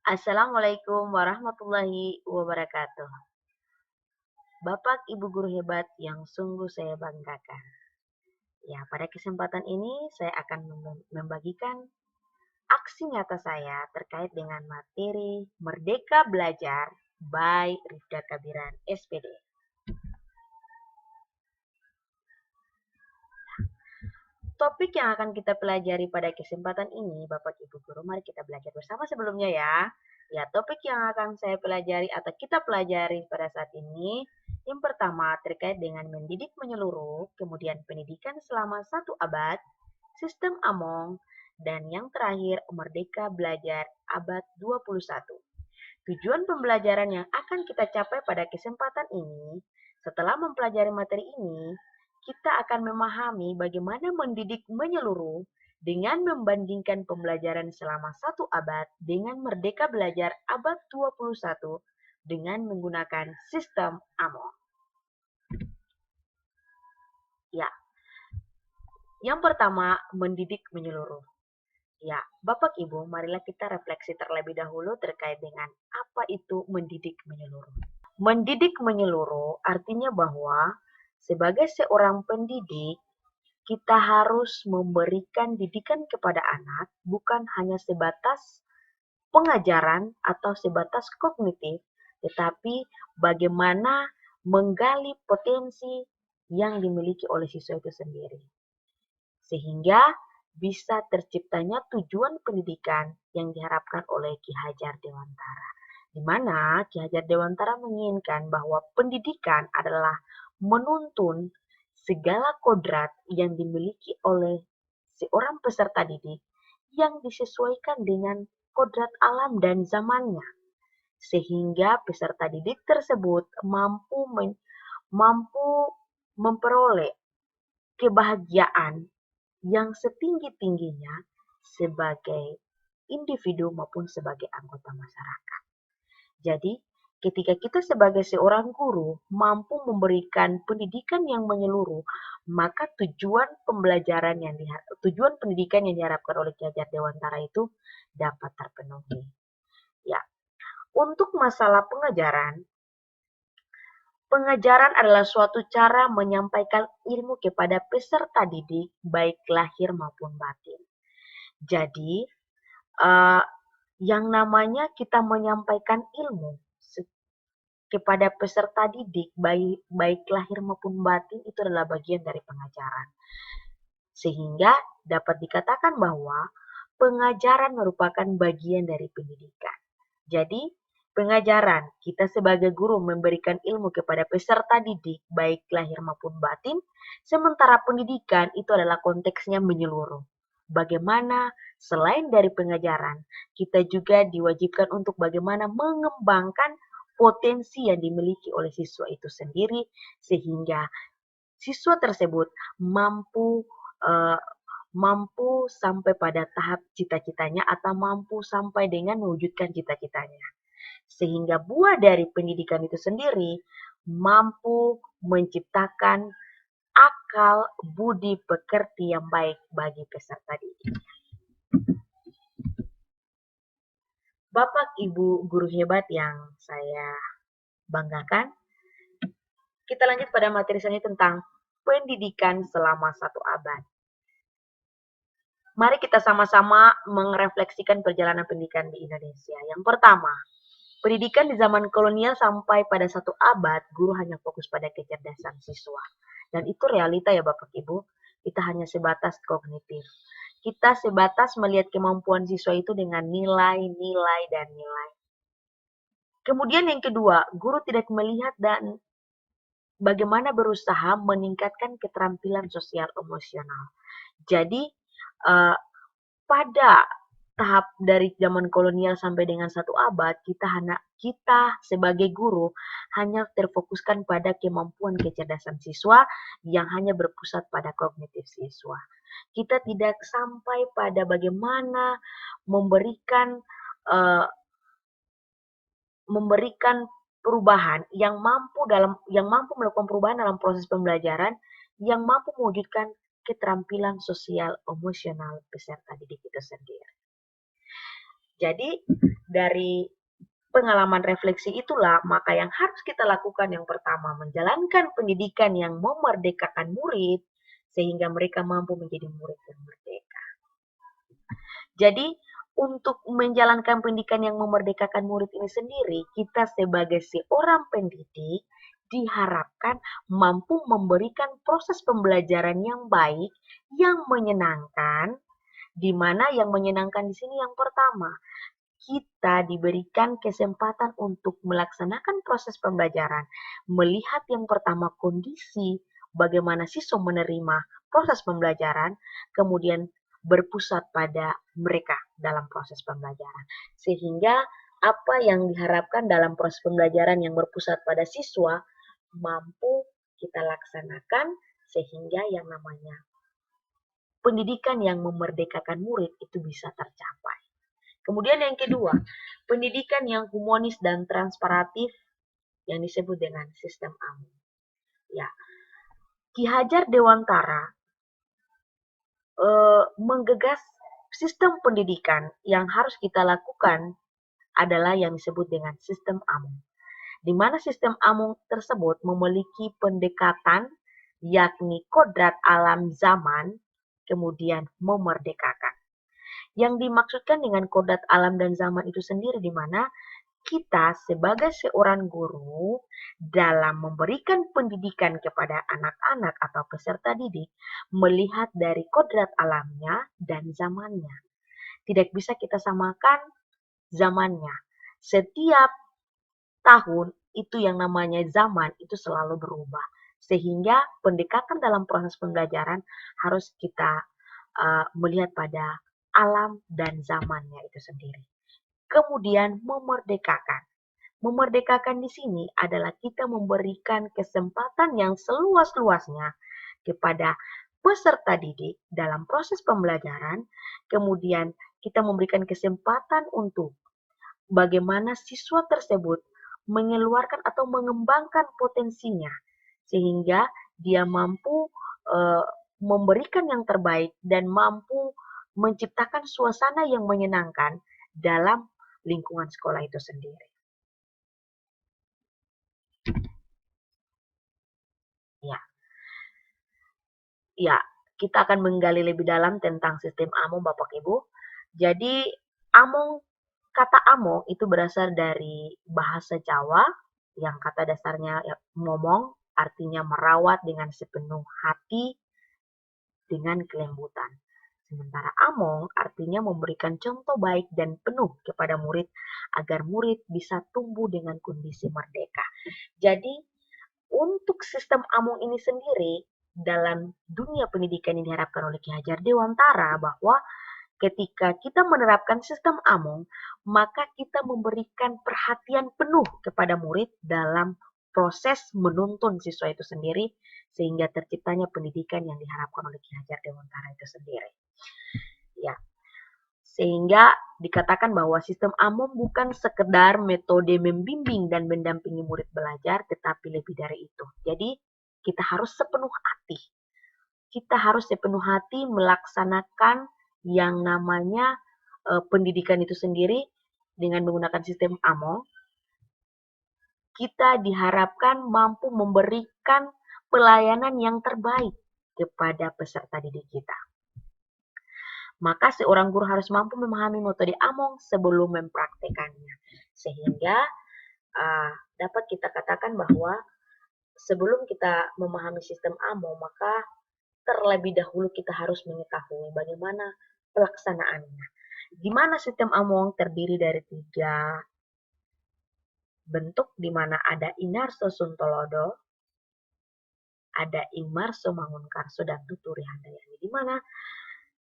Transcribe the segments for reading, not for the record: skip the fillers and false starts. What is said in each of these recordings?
Assalamualaikum warahmatullahi wabarakatuh. Bapak Ibu guru hebat yang sungguh saya banggakan. Ya, pada kesempatan ini saya akan membagikan aksi nyata saya terkait dengan materi Merdeka Belajar by Rifda Kabiran SPD. Topik yang akan kita pelajari pada kesempatan ini, Bapak Ibu guru, mari kita belajar bersama sebelumnya ya. Ya, topik yang akan saya pelajari atau kita pelajari pada saat ini, yang pertama terkait dengan mendidik menyeluruh, kemudian pendidikan selama 1 abad, sistem Among, dan yang terakhir Merdeka Belajar abad 21. Tujuan pembelajaran yang akan kita capai pada kesempatan ini, setelah mempelajari materi ini, kita akan memahami bagaimana mendidik menyeluruh dengan membandingkan pembelajaran selama 1 abad dengan Merdeka Belajar abad 21 dengan menggunakan sistem AMO. Ya, yang pertama, mendidik menyeluruh. Ya, Bapak Ibu, marilah kita refleksi terlebih dahulu terkait dengan apa itu mendidik menyeluruh. Mendidik menyeluruh artinya bahwa sebagai seorang pendidik, kita harus memberikan didikan kepada anak bukan hanya sebatas pengajaran atau sebatas kognitif, tetapi bagaimana menggali potensi yang dimiliki oleh siswa itu sendiri. Sehingga bisa terciptanya tujuan pendidikan yang diharapkan oleh Ki Hajar Dewantara. Di mana Ki Hajar Dewantara menginginkan bahwa pendidikan adalah menuntun segala kodrat yang dimiliki oleh seorang peserta didik yang disesuaikan dengan kodrat alam dan zamannya. Sehingga peserta didik tersebut mampu memperoleh kebahagiaan yang setinggi-tingginya sebagai individu maupun sebagai anggota masyarakat. Jadi, ketika kita sebagai seorang guru mampu memberikan pendidikan yang menyeluruh, maka tujuan pendidikan yang diharapkan oleh Ki Hajar Dewantara itu dapat terpenuhi. Ya, untuk masalah pengajaran adalah suatu cara menyampaikan ilmu kepada peserta didik, baik lahir maupun batin. Jadi, yang namanya kita menyampaikan ilmu kepada peserta didik, baik lahir maupun batin, itu adalah bagian dari pengajaran. Sehingga dapat dikatakan bahwa pengajaran merupakan bagian dari pendidikan. Jadi, pengajaran, kita sebagai guru memberikan ilmu kepada peserta didik, baik lahir maupun batin, sementara pendidikan itu adalah konteksnya menyeluruh. Bagaimana selain dari pengajaran, kita juga diwajibkan untuk bagaimana mengembangkan potensi yang dimiliki oleh siswa itu sendiri, sehingga siswa tersebut mampu sampai pada tahap cita-citanya atau mampu sampai dengan mewujudkan cita-citanya. Sehingga buah dari pendidikan itu sendiri mampu menciptakan akal budi pekerti yang baik bagi peserta didik. Bapak Ibu guru hebat yang saya banggakan, kita lanjut pada materi selanjutnya tentang pendidikan selama 1 abad. Mari kita sama-sama merefleksikan perjalanan pendidikan di Indonesia. Yang pertama, pendidikan di zaman kolonial sampai pada 1 abad, guru hanya fokus pada kecerdasan siswa. Dan itu realita ya Bapak Ibu, kita hanya sebatas kognitif. Kita sebatas melihat kemampuan siswa itu dengan nilai, dan nilai. Kemudian yang kedua, guru tidak melihat dan bagaimana berusaha meningkatkan keterampilan sosial emosional. Jadi, pada tahap dari zaman kolonial sampai dengan 1 abad, kita sebagai guru hanya terfokuskan pada kemampuan kecerdasan siswa yang hanya berpusat pada kognitif siswa. Kita tidak sampai pada bagaimana memberikan perubahan yang mampu melakukan perubahan dalam proses pembelajaran, yang mampu mewujudkan keterampilan sosial emosional peserta didik itu sendiri. Jadi dari pengalaman refleksi itulah maka yang harus kita lakukan yang pertama menjalankan pendidikan yang memerdekakan murid sehingga mereka mampu menjadi murid yang merdeka. Jadi untuk menjalankan pendidikan yang memerdekakan murid ini sendiri, kita sebagai seorang pendidik diharapkan mampu memberikan proses pembelajaran yang baik, yang menyenangkan, di mana yang menyenangkan di sini yang pertama, kita diberikan kesempatan untuk melaksanakan proses pembelajaran, melihat yang pertama kondisi bagaimana siswa menerima proses pembelajaran, kemudian berpusat pada mereka dalam proses pembelajaran. Sehingga apa yang diharapkan dalam proses pembelajaran yang berpusat pada siswa mampu kita laksanakan sehingga yang namanya pendidikan yang memerdekakan murid itu bisa tercapai. Kemudian yang kedua, pendidikan yang humanis dan transparatif yang disebut dengan sistem AMU. Ya, Ki Hajar Dewantara menggegas sistem pendidikan yang harus kita lakukan adalah yang disebut dengan sistem AMU. Di mana sistem AMU tersebut memiliki pendekatan yakni kodrat alam zaman, kemudian memerdekakan. Yang dimaksudkan dengan kodrat alam dan zaman itu sendiri di mana kita sebagai seorang guru dalam memberikan pendidikan kepada anak-anak atau peserta didik melihat dari kodrat alamnya dan zamannya. Tidak bisa kita samakan zamannya. Setiap tahun itu yang namanya zaman itu selalu berubah. Sehingga pendekatan dalam proses pembelajaran harus kita melihat pada alam dan zamannya itu sendiri. Kemudian memerdekakan. Memerdekakan di sini adalah kita memberikan kesempatan yang seluas-luasnya kepada peserta didik dalam proses pembelajaran, kemudian kita memberikan kesempatan untuk bagaimana siswa tersebut mengeluarkan atau mengembangkan potensinya sehingga dia mampu memberikan yang terbaik dan mampu menciptakan suasana yang menyenangkan dalam lingkungan sekolah itu sendiri. Ya, ya, kita akan menggali lebih dalam tentang sistem AMO Bapak Ibu. Jadi, kata AMO itu berasal dari bahasa Jawa yang kata dasarnya ya, ngomong, artinya merawat dengan sepenuh hati dengan kelembutan. Sementara among artinya memberikan contoh baik dan penuh kepada murid agar murid bisa tumbuh dengan kondisi merdeka. Jadi untuk sistem among ini sendiri dalam dunia pendidikan yang diharapkan oleh Ki Hajar Dewantara bahwa ketika kita menerapkan sistem among, maka kita memberikan perhatian penuh kepada murid dalam proses menuntun siswa itu sendiri sehingga terciptanya pendidikan yang diharapkan oleh Ki Hajar Dewantara itu sendiri. Ya, sehingga dikatakan bahwa sistem AMOM bukan sekedar metode membimbing dan mendampingi murid belajar, tetapi lebih dari itu. Jadi, kita harus sepenuh hati. Kita harus sepenuh hati melaksanakan yang namanya pendidikan itu sendiri dengan menggunakan sistem AMOM. Kita diharapkan mampu memberikan pelayanan yang terbaik kepada peserta didik kita. Maka seorang guru harus mampu memahami metode AMOM sebelum mempraktekannya. Sehingga dapat kita katakan bahwa sebelum kita memahami sistem AMOM, maka terlebih dahulu kita harus mengetahui bagaimana pelaksanaannya. Di mana sistem AMOM terdiri dari 3 bentuk, di mana ada Inarso Suntolodo, ada Ingmarso Mangunkarso, dan Tuturi Handayani. Di mana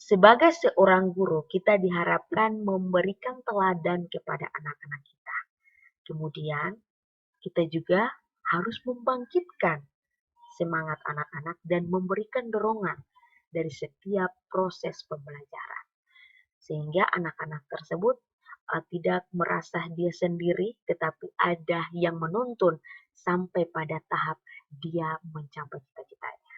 sebagai seorang guru, kita diharapkan memberikan teladan kepada anak-anak kita. Kemudian, kita juga harus membangkitkan semangat anak-anak dan memberikan dorongan dari setiap proses pembelajaran. Sehingga anak-anak tersebut tidak merasa dia sendiri, tetapi ada yang menuntun sampai pada tahap dia mencapai cita-citanya.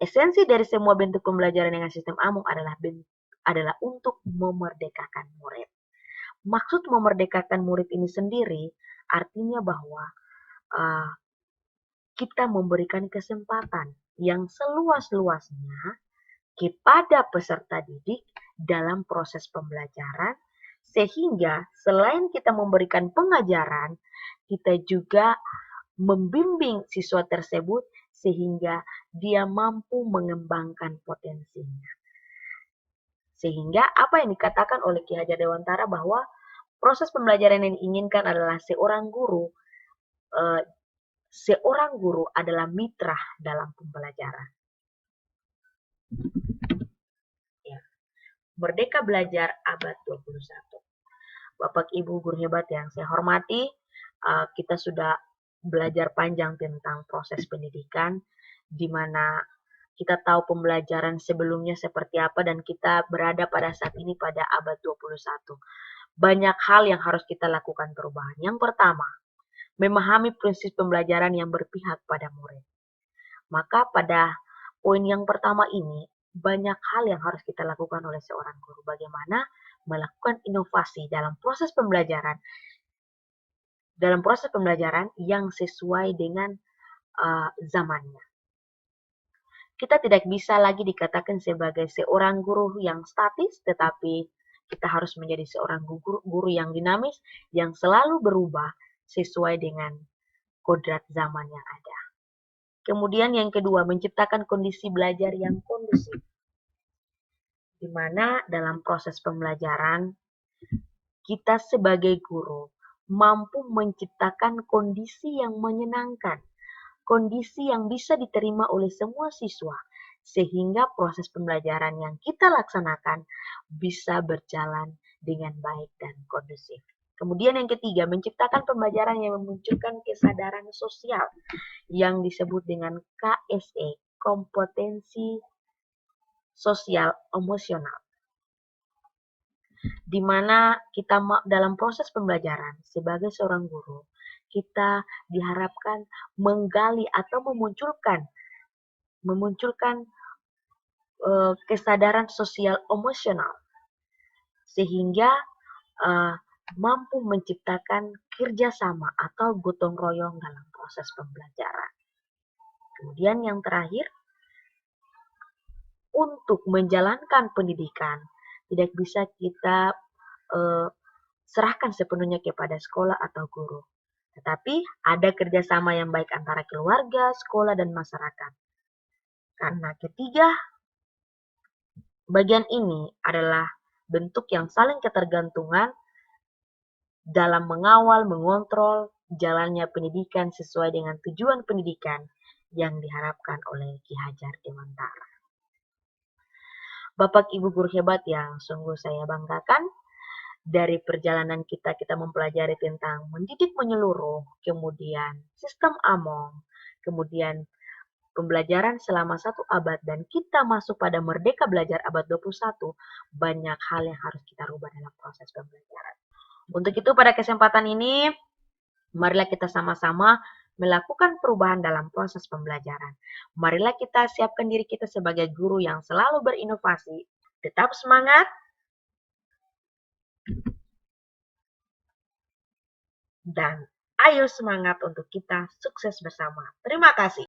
Esensi dari semua bentuk pembelajaran dengan sistem AMOM adalah untuk memerdekakan murid. Maksud memerdekakan murid ini sendiri artinya bahwa uh, kita memberikan kesempatan yang seluas-luasnya kepada peserta didik dalam proses pembelajaran, sehingga selain kita memberikan pengajaran, kita juga membimbing siswa tersebut sehingga dia mampu mengembangkan potensinya. Sehingga apa yang dikatakan oleh Ki Hajar Dewantara bahwa proses pembelajaran yang diinginkan adalah seorang guru adalah mitra dalam pembelajaran. Ya. Merdeka Belajar Abad 21. Bapak Ibu guru hebat yang saya hormati, kita sudah belajar panjang tentang proses pendidikan, di mana kita tahu pembelajaran sebelumnya seperti apa dan kita berada pada saat ini pada abad 21. Banyak hal yang harus kita lakukan perubahan. Yang pertama, memahami prinsip pembelajaran yang berpihak pada murid. Maka pada poin yang pertama ini, banyak hal yang harus kita lakukan oleh seorang guru. Bagaimana melakukan inovasi dalam proses pembelajaran yang sesuai dengan zamannya. Kita tidak bisa lagi dikatakan sebagai seorang guru yang statis, tetapi kita harus menjadi seorang guru yang dinamis, yang selalu berubah sesuai dengan kodrat zaman yang ada. Kemudian yang kedua, menciptakan kondisi belajar yang kondusif, di mana dalam proses pembelajaran, kita sebagai guru mampu menciptakan kondisi yang menyenangkan, kondisi yang bisa diterima oleh semua siswa, sehingga proses pembelajaran yang kita laksanakan bisa berjalan dengan baik dan kondusif. Kemudian yang ketiga, menciptakan pembelajaran yang memunculkan kesadaran sosial yang disebut dengan KSE, kompetensi sosial emosional. Di mana kita dalam proses pembelajaran sebagai seorang guru, kita diharapkan menggali atau memunculkan kesadaran sosial emosional sehingga mampu menciptakan kerjasama atau gotong royong dalam proses pembelajaran. Kemudian yang terakhir, untuk menjalankan pendidikan tidak bisa kita serahkan sepenuhnya kepada sekolah atau guru. Tetapi ada kerjasama yang baik antara keluarga, sekolah, dan masyarakat. Karena ketiga bagian ini adalah bentuk yang saling ketergantungan dalam mengawal, mengontrol jalannya pendidikan sesuai dengan tujuan pendidikan yang diharapkan oleh Ki Hajar Dewantara. Bapak Ibu guru hebat yang sungguh saya banggakan, dari perjalanan kita mempelajari tentang mendidik menyeluruh, kemudian sistem AMONG, kemudian pembelajaran selama 1 abad, dan kita masuk pada Merdeka Belajar abad 21, banyak hal yang harus kita rubah dalam proses pembelajaran. Untuk itu pada kesempatan ini, marilah kita sama-sama melakukan perubahan dalam proses pembelajaran. Marilah kita siapkan diri kita sebagai guru yang selalu berinovasi. Tetap semangat, dan ayo semangat untuk kita sukses bersama. Terima kasih.